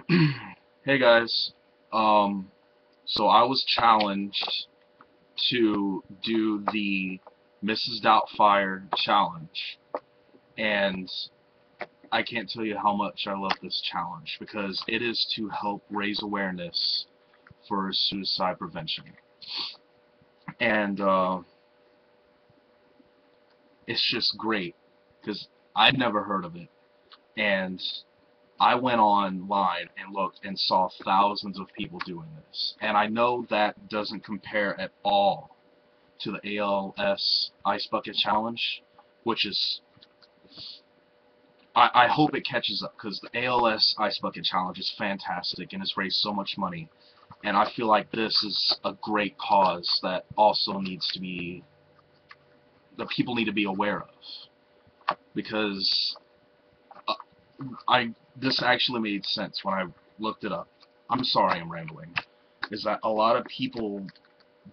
Hey guys, um, so I was challenged to do the Mrs. Doubtfire challenge, and I can't tell you how much I love this challenge because it is to help raise awareness for suicide prevention, and it's just great because I'd never heard of it, and I went online and looked and saw thousands of people doing this, and I know that doesn't compare at all to the ALS Ice Bucket Challenge, which is, I hope it catches up because the ALS Ice Bucket Challenge is fantastic and has raised so much money, and I feel like this is a great cause that also needs to be, that people need to be aware of, because uh, this actually made sense when I looked it up. I'm sorry I'm rambling. Is that a lot of people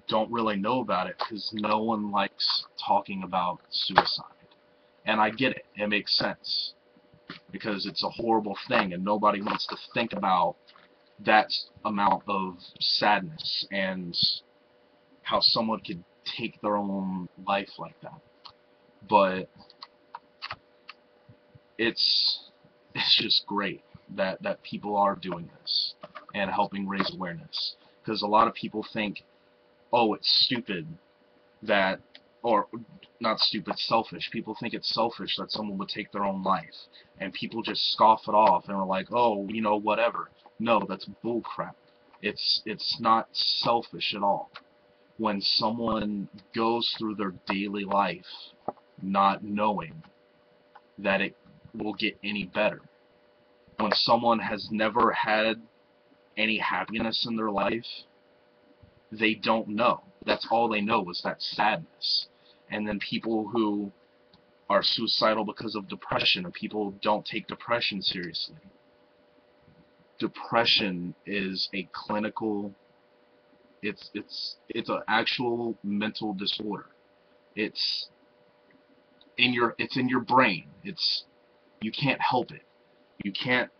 don't really know about it because no one likes talking about suicide. And I get it. It makes sense because it's a horrible thing and nobody wants to think about that amount of sadness and how someone could take their own life like that. But it's just great that people are doing this and helping raise awareness, because a lot of people think, oh, it's stupid that, or not stupid, selfish. People think it's selfish that someone would take their own life, and people just scoff it off and are like, oh, whatever. No, that's bullcrap. It's not selfish at all. When someone goes through their daily life not knowing that it will get any better, when someone has never had any happiness in their life, they don't know. That's all they know is that sadness. And then people who are suicidal because of depression, or people who don't take depression seriously. Depression is a clinical, it's an actual mental disorder. It's it's in your brain. You can't help it. You can't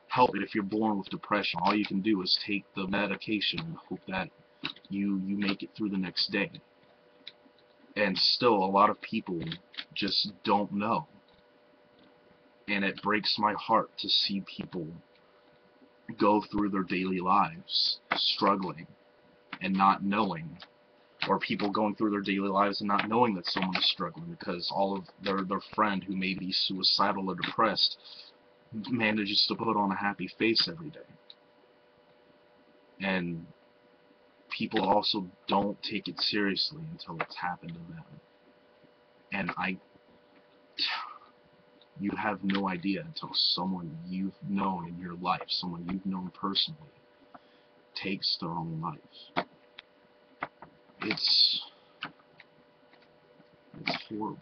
help it if you're born with depression. All you can do is take the medication and hope that you make it through the next day. And still, a lot of people just don't know. And it breaks my heart to see people go through their daily lives struggling and not knowing, or people going through their daily lives and not knowing that someone is struggling because all of their friend who may be suicidal or depressed manages to put on a happy face every day. And people also don't take it seriously until it's happened to them. And you have no idea until someone you've known in your life, someone you've known personally, takes their own life. It's horrible,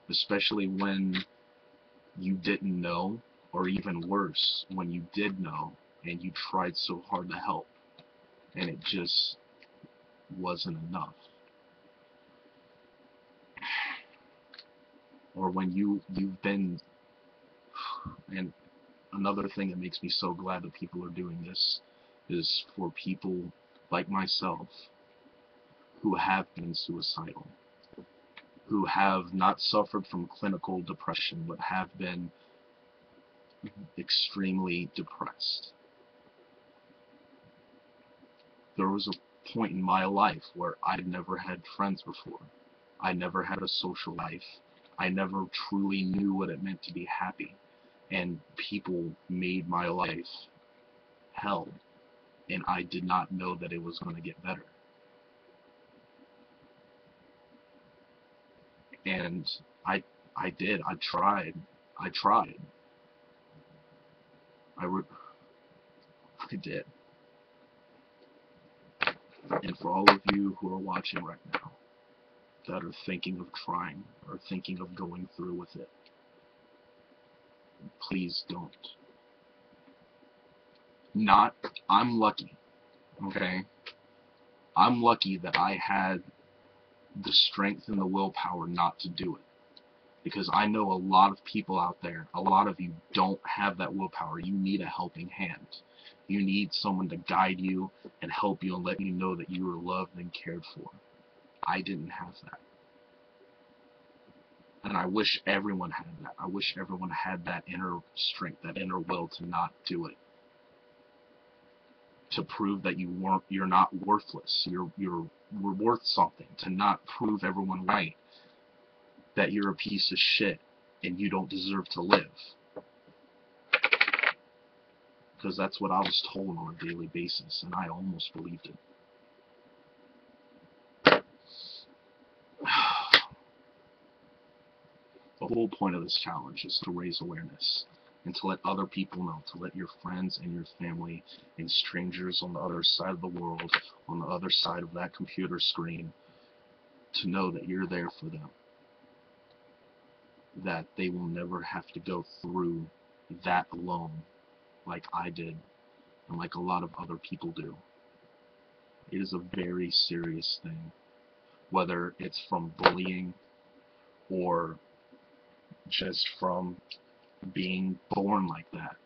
especially when you didn't know, or even worse, when you did know and you tried so hard to help and it just wasn't enough. Or when you've been, and another thing that makes me so glad that people are doing this is for people like myself who have been suicidal, who have not suffered from clinical depression but have been extremely depressed. There was a point in my life where I'd never had friends before. I never had a social life. I never truly knew what it meant to be happy. And people made my life hell. And I did not know that it was going to get better. And I did. I tried. I tried. I, re I did. And for all of you who are watching right now that are thinking of trying or thinking of going through with it, please don't. Not, I'm lucky, okay? I'm lucky that I had the strength and the willpower not to do it. Because I know a lot of people out there, a lot of you don't have that willpower. You need a helping hand. You need someone to guide you and help you and let you know that you are loved and cared for. I didn't have that. And I wish everyone had that. I wish everyone had that inner strength, that inner will to not do it. To prove that you're not worthless. You're worth something. To not prove everyone right that you're a piece of shit and you don't deserve to live. Because that's what I was told on a daily basis, and I almost believed it. The whole point of this challenge is to raise awareness and to let other people know, to let your friends and your family and strangers on the other side of the world, on the other side of that computer screen, to know that you're there for them. That they will never have to go through that alone like I did and like a lot of other people do. It is a very serious thing, whether it's from bullying or just from being born like that.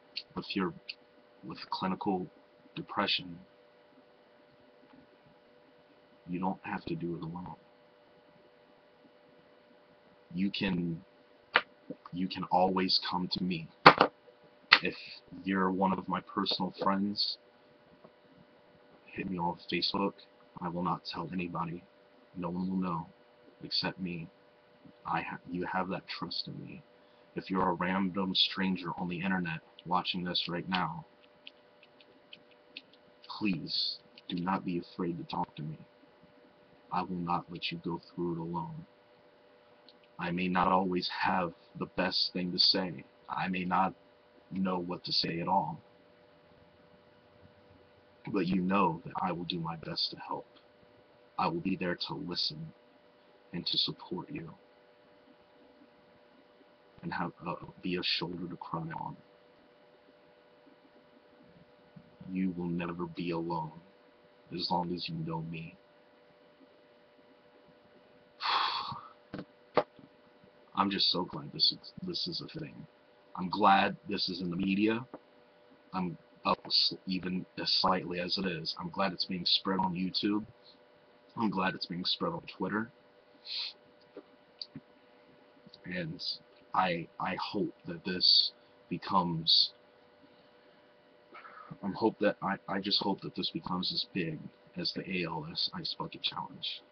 With clinical depression, you don't have to do it alone. You can always come to me. If you're one of my personal friends, hit me on Facebook. I will not tell anybody. No one will know except me. You have that trust in me. If you're a random stranger on the internet watching this right now, please do not be afraid to talk to me. I will not let you go through it alone. I may not always have the best thing to say. I may not know what to say at all. But you know that I will do my best to help. I will be there to listen and to support you. And be a shoulder to cry on. You will never be alone as long as you know me. I'm just so glad this is a thing. I'm glad this is in the media. I'm up even as slightly as it is. I'm glad it's being spread on YouTube. I'm glad it's being spread on Twitter. And I hope that this becomes I just hope that this becomes as big as the ALS Ice Bucket Challenge,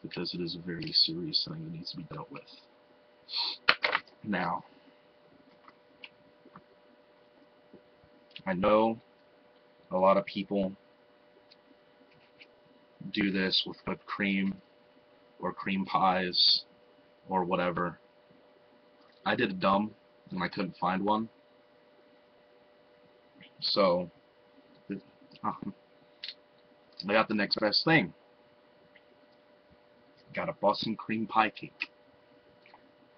because it is a very serious thing that needs to be dealt with. Now, I know a lot of people do this with whipped cream or cream pies or whatever. I did a dumb and I couldn't find one. So, I got the next best thing. Got a Boston cream pie cake.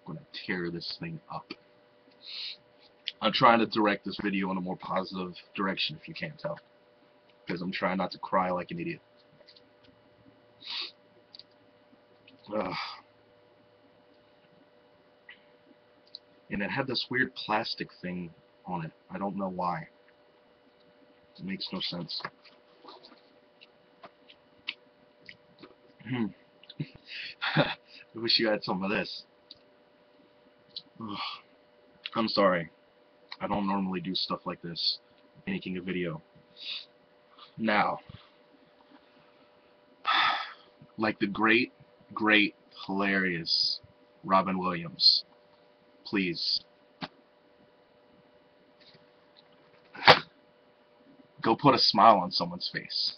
I'm gonna tear this thing up. I'm trying to direct this video in a more positive direction, if you can't tell, because I'm trying not to cry like an idiot. Ugh. And it had this weird plastic thing on it. I don't know why. It makes no sense. I wish you had some of this. Ugh. I'm sorry. I don't normally do stuff like this, making a video. Now, like the great, hilarious Robin Williams, please, go put a smile on someone's face.